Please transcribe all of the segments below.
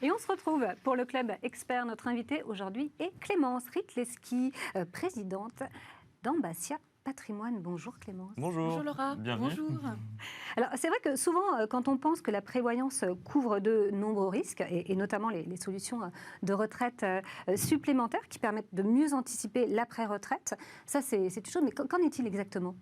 Et on se retrouve pour le club expert. Notre invitée aujourd'hui est Clémence Rytleski, présidente d'Ambassia Patrimoine. Bonjour Clémence. Bonjour. Bonjour Laura. Bienvenue. Bonjour. Alors c'est vrai que souvent quand on pense que la prévoyance couvre de nombreux risques et notamment les solutions de retraite supplémentaires qui permettent de mieux anticiper l'après-retraite, ça c'est une chose, mais qu'en est-il exactement ?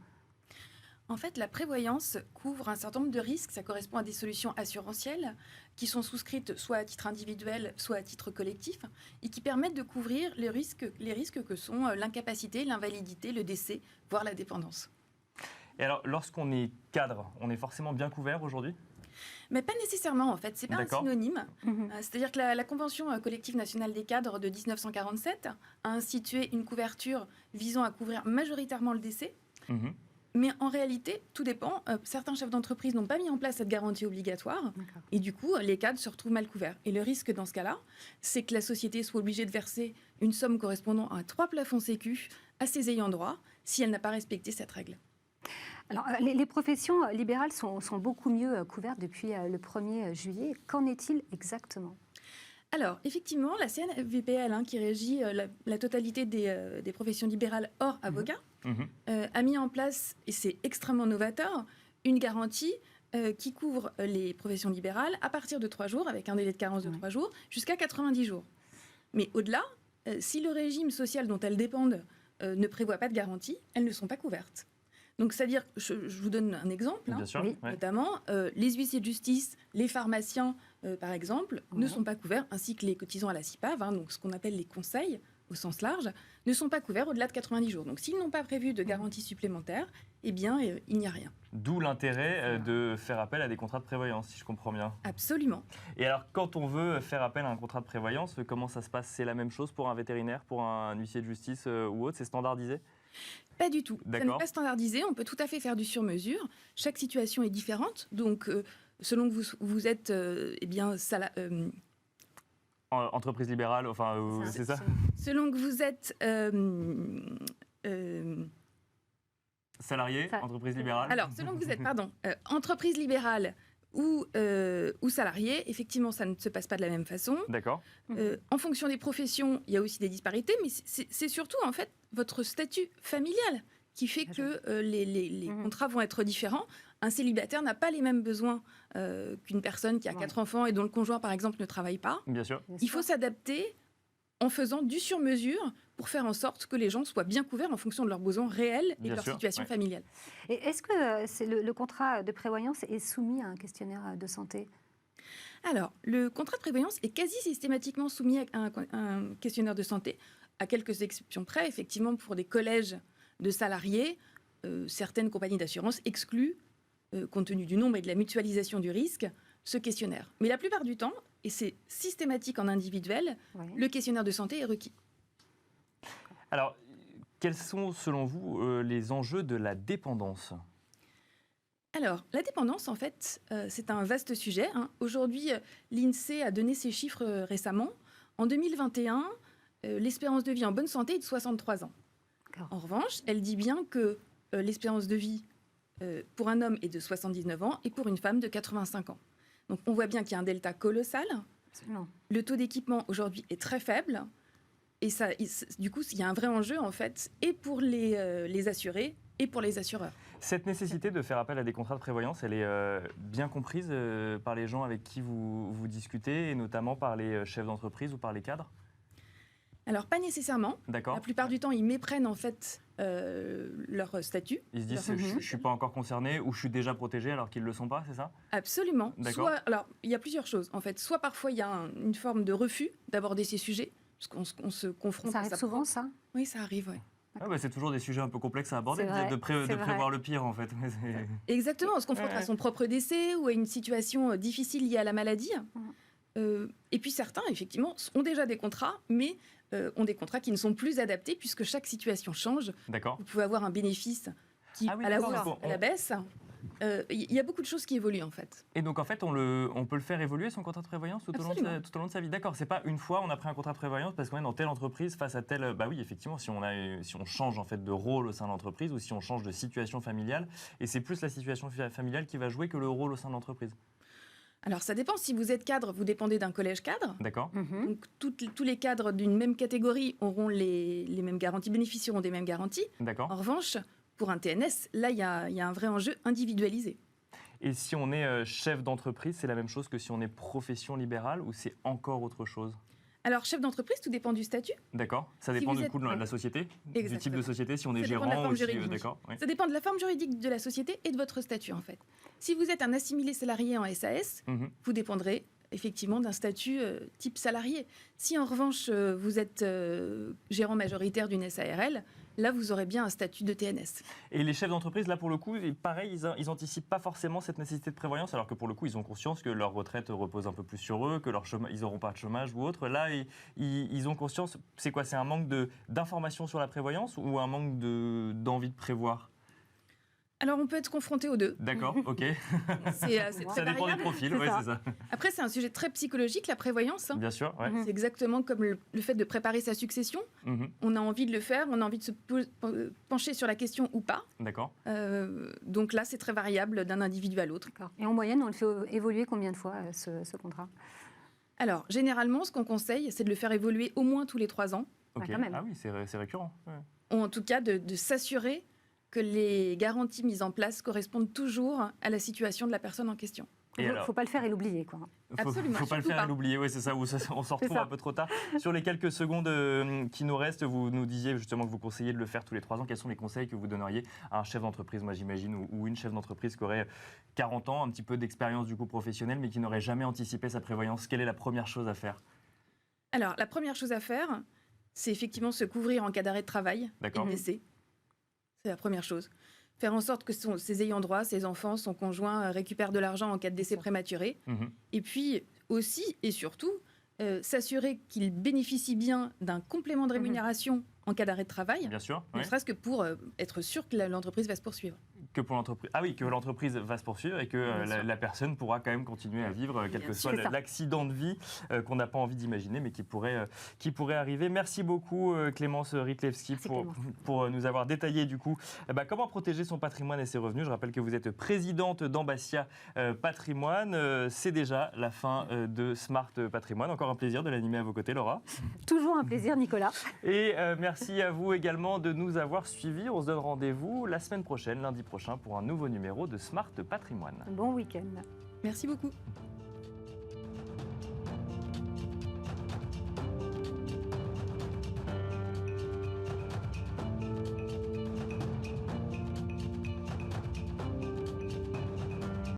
En fait, la prévoyance couvre un certain nombre de risques. Ça correspond à des solutions assurantielles qui sont souscrites soit à titre individuel, soit à titre collectif, et qui permettent de couvrir les risques que sont l'incapacité, l'invalidité, le décès, voire la dépendance. Et alors, lorsqu'on est cadre, on est forcément bien couvert aujourd'hui ? Mais pas nécessairement, en fait. C'est pas un D'accord. synonyme. C'est-à-dire que la Convention collective nationale des cadres de 1947 a institué une couverture visant à couvrir majoritairement le décès. Mhm. Mais en réalité, tout dépend. Certains chefs d'entreprise n'ont pas mis en place cette garantie obligatoire. Et du coup, les cadres se retrouvent mal couverts. Et le risque dans ce cas-là, c'est que la société soit obligée de verser une somme correspondant à 3 plafonds sécu à ses ayants droit si elle n'a pas respecté cette règle. Alors, les professions libérales sont beaucoup mieux couvertes depuis le 1er juillet. Qu'en est-il exactement ? Alors, effectivement, la CNVPL, qui régit la totalité des professions libérales hors avocat, a mis en place, et c'est extrêmement novateur, une garantie qui couvre les professions libérales à partir de 3 jours, avec un délai de carence de 3 jours, jusqu'à 90 jours. Mais au-delà, si le régime social dont elles dépendent ne prévoit pas de garantie, elles ne sont pas couvertes. Donc, c'est-à-dire, je vous donne un exemple, Bien sûr, oui. ouais. notamment les huissiers de justice, les pharmaciens, par exemple, ne sont pas couverts, ainsi que les cotisants à la CIPAV, donc ce qu'on appelle les conseils au sens large, ne sont pas couverts au-delà de 90 jours. Donc, s'ils n'ont pas prévu de garantie supplémentaire, eh bien, il n'y a rien. D'où l'intérêt de faire appel à des contrats de prévoyance, si je comprends bien. Absolument. Et alors, quand on veut faire appel à un contrat de prévoyance, comment ça se passe ? C'est la même chose pour un vétérinaire, pour un huissier de justice ou autre ? C'est standardisé ? Pas du tout. Ça D'accord. n'est pas standardisé. On peut tout à fait faire du sur-mesure. Chaque situation est différente. Donc, selon que vous êtes Entreprise libérale, enfin, c'est ça ? selon que vous êtes Salarié, entreprise libérale ? alors, selon que vous êtes, entreprise libérale ou salarié, effectivement, ça ne se passe pas de la même façon. D'accord. En fonction des professions, il y a aussi des disparités, mais c'est surtout, en fait, votre statut familial qui fait que les contrats vont être différents. Un célibataire n'a pas les mêmes besoins qu'une personne qui a 4 enfants et dont le conjoint, par exemple, ne travaille pas. Bien sûr. Il faut s'adapter en faisant du sur-mesure pour faire en sorte que les gens soient bien couverts en fonction de leurs besoins réels et Bien de leur sûr, situation ouais. familiale. Et est-ce que le contrat de prévoyance est soumis à un questionnaire de santé ? Alors, le contrat de prévoyance est quasi systématiquement soumis à un questionnaire de santé, à quelques exceptions près. Effectivement, pour des collèges de salariés, certaines compagnies d'assurance excluent, compte tenu du nombre et de la mutualisation du risque, ce questionnaire. Mais la plupart du temps, et c'est systématique en individuel, le questionnaire de santé est requis. Alors, quels sont, selon vous, les enjeux de la dépendance ? Alors, la dépendance, en fait, c'est un vaste sujet. Aujourd'hui, l'INSEE a donné ses chiffres récemment. En 2021, l'espérance de vie en bonne santé est de 63 ans. D'accord. En revanche, elle dit bien que l'espérance de vie pour un homme est de 79 ans et pour une femme de 85 ans. Donc, on voit bien qu'il y a un delta colossal. Absolument. Le taux d'équipement, aujourd'hui, est très faible. Et du coup, il y a un vrai enjeu, en fait, et pour les assurés et pour les assureurs. Cette nécessité de faire appel à des contrats de prévoyance, elle est bien comprise par les gens avec qui vous discutez, et notamment par les chefs d'entreprise ou par les cadres ? Alors, pas nécessairement. D'accord. La plupart du temps, ils méprennent, en fait, leur statut. Ils se disent je ne suis pas encore concerné ou je suis déjà protégé alors qu'ils ne le sont pas, c'est ça ? Absolument. D'accord. Alors, il y a plusieurs choses, en fait. Soit parfois, il y a une forme de refus d'aborder ces sujets, parce qu'on se confronte Ça à arrive ça. souvent, ça ? Oui, ça arrive, oui. C'est toujours des sujets un peu complexes à aborder, C'est vrai, de c'est prévoir vrai. le pire en fait. Exactement, on se confronte à son propre décès ou à une situation difficile liée à la maladie. Et puis certains, effectivement, ont déjà des contrats, mais ont des contrats qui ne sont plus adaptés puisque chaque situation change. D'accord. Vous pouvez avoir un bénéfice qui, Ah oui, à la d'accord, hausse, à la baisse. Il y a beaucoup de choses qui évoluent, en fait. Et donc en fait, on peut le faire évoluer son contrat de prévoyance tout au long de sa vie. D'accord, c'est pas une fois on a pris un contrat de prévoyance parce qu'on est dans telle entreprise face à telle. Bah oui, effectivement, si on change en fait de rôle au sein de l'entreprise ou si on change de situation familiale, et c'est plus la situation familiale qui va jouer que le rôle au sein de l'entreprise. Alors, ça dépend. Si vous êtes cadre, vous dépendez d'un collège cadre. D'accord. Donc, tous les cadres d'une même catégorie auront les mêmes garanties, bénéficieront des mêmes garanties. D'accord. En revanche, pour un TNS, là, il y a un vrai enjeu individualisé. Et si on est chef d'entreprise, c'est la même chose que si on est profession libérale ou c'est encore autre chose? Alors, chef d'entreprise, tout dépend du statut. D'accord. Ça Si dépend vous du êtes- coup de la société, du type de Exactement. société, si on est Ça dépend de la gérant forme ou si... juridique. D'accord. Oui. Ça dépend de la forme juridique de la société et de votre statut, en fait. Si vous êtes un assimilé salarié en SAS, Mhm. vous dépendrez effectivement d'un statut type salarié. Si en revanche, vous êtes gérant majoritaire d'une SARL, là, vous aurez bien un statut de TNS. Et les chefs d'entreprise, là, pour le coup, pareil, ils n'anticipent pas forcément cette nécessité de prévoyance, alors que pour le coup, ils ont conscience que leur retraite repose un peu plus sur eux, que ils n'auront pas de chômage ou autre. Là, ils ont conscience, c'est quoi? C'est un manque d'information sur la prévoyance ou un manque d'envie de prévoir? Alors, on peut être confronté aux deux. D'accord, ok. C'est très Ça dépend du variable. profil, C'est ouais, ça. c'est ça. Après, c'est un sujet très psychologique, la prévoyance. Bien sûr, ouais. C'est exactement comme le fait de préparer sa succession. Mhm. On a envie de le faire, on a envie de se pencher sur la question ou pas. D'accord. Donc là, c'est très variable d'un individu à l'autre. D'accord. Et en moyenne, on le fait évoluer combien de fois, ce contrat? Alors, généralement, ce qu'on conseille, c'est de le faire évoluer au moins tous les 3 ans. Ok. quand même. Ah oui, c'est récurrent. Ouais. Ou en tout cas, de s'assurer que les garanties mises en place correspondent toujours à la situation de la personne en question. Il Et ne alors faut pas le faire et l'oublier, quoi. Absolument, Faut pas le surtout faire et pas. l'oublier, ouais, c'est ça, on s'en retrouve ça. un peu trop tard. Sur les quelques secondes qui nous restent, vous nous disiez justement que vous conseillez de le faire tous les 3 ans. Quels sont les conseils que vous donneriez à un chef d'entreprise, moi j'imagine, ou une chef d'entreprise qui aurait 40 ans, un petit peu d'expérience du coup professionnelle, mais qui n'aurait jamais anticipé sa prévoyance? Quelle est la première chose à faire? Alors, la première chose à faire, c'est effectivement se couvrir en cas d'arrêt de travail et D'accord. de décès. C'est la première chose. Faire en sorte que ses ayants droit, ses enfants, son conjoint récupèrent de l'argent en cas de décès prématuré. Mhm. Et puis aussi et surtout, s'assurer qu'ils bénéficient bien d'un complément de rémunération en cas d'arrêt de travail, Bien sûr. ne ouais. serait-ce que pour être sûr que l'entreprise va se poursuivre. Que pour l'entreprise. Ah oui, que l'entreprise va se poursuivre et que Bien sûr. la personne pourra quand même continuer à vivre, quel Bien que sûr, soit c'est ça. l'accident de vie qu'on n'a pas envie d'imaginer, mais qui pourrait arriver. Merci beaucoup Clémence Rytlewski Merci, Clémence. pour nous avoir détaillé du coup comment protéger son patrimoine et ses revenus. Je rappelle que vous êtes présidente d'Ambassia Patrimoine. C'est déjà la fin de Smart Patrimoine. Encore un plaisir de l'animer à vos côtés, Laura. Toujours un plaisir, Nicolas. Et merci à vous également de nous avoir suivis. On se donne rendez-vous la semaine prochaine, lundi prochain, pour un nouveau numéro de Smart Patrimoine. Bon week-end. Merci beaucoup.